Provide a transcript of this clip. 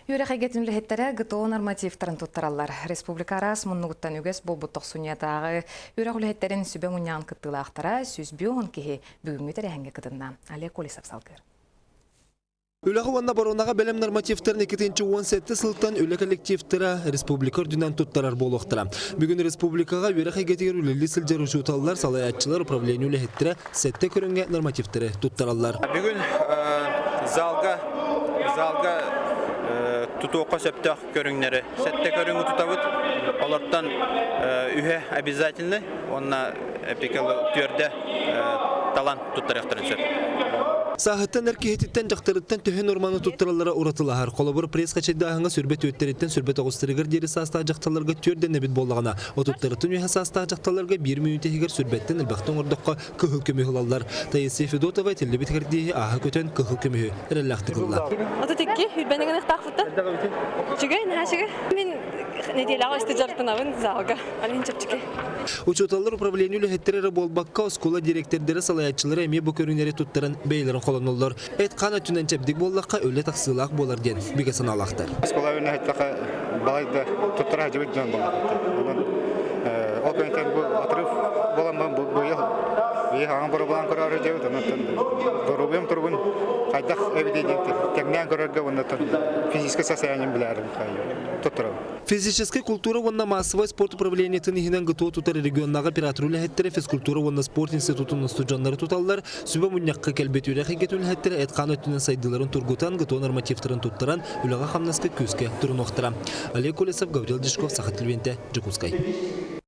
Юрехегетин лехеттере гыто нормативтарын туттараллар. Республика арас муннугуттан үгес болбуттық суньятағы юрах лехеттерин сүбе муньян кыттылақтара сүзбе он кеhe бүгінгі тәрәхінге кытынна. Олег Колесов салгыр. Үләғы ванна барунаға бәлем нормативтерін 2-17 сылттан үлі коллективтера республика үрдінен туттарар болуқтыра. Бүгін республикаға юрах егетігер үлілі сілдер ұшуталылар, салаятчылар управлению лехеттері сәтті көрінге нормативтері туттаралар. Бүгін залға тутуққа сөптіқ көріңнері сәтті көріңі тұтабыд. Оларттан үйе обязательны, онна түрді талант туттарықтырын сөп. Сағыттан әркехеттен жақтырыттан түхен орманы туттаралара ұратылағар. Қолабыр пресс қачайдағыңа сүрбет өттереттен сүрбет оғыстырығыр дері састағы жақталарға түрден әбет болағына. Отуттарыттың үйе састағы жақталарға 1 минутегер сүрбеттен әлбақтың ордыққа күхіл көмі ғылалар. Таисы Федотова телебет кәрдегі аға көтен күхіл көмі әрәләқті ғылла. Отутекке үрбәнігін ұқтақфыты. Жүгі, нәшігі. Мен неделяға үсті жартынауын залға. Алин чөпчіке. Учуталар управлению лехеттерері болбаққа скола директордері салаятчылары әме бұл көрінері туттарын бейлерін қоланылар. Әйт қана түнен чәпдік боллаққа өлі тақсылақ болар ден бігесін алақтар. Скола өне әйттіға балайды туттыра жібек жөн болар. Ол көнтен бұл атырып боламын бұл ел. Бейі ағын бұры болан көрі жеуді. Дұрубем тұрбын қайдақ әбедейден тәңнен көрерге физический состоянием біләрім туттырам. Физическая культура ванна массовой спорт управления тынихинен гыто тутар регионнага оператору лехеттері физкультура ванна спорт институтының студенттары туталлар сүбе муньякка келбет үрәхе кету лехеттері әтқан өттінен сайдыларын тургутан гыто нормативтарын туттаран үліға қамнаска көзге тұрын оқтыра. Олег Колесов, Гаврил Дишков, Сахат Львенте, Джекускай.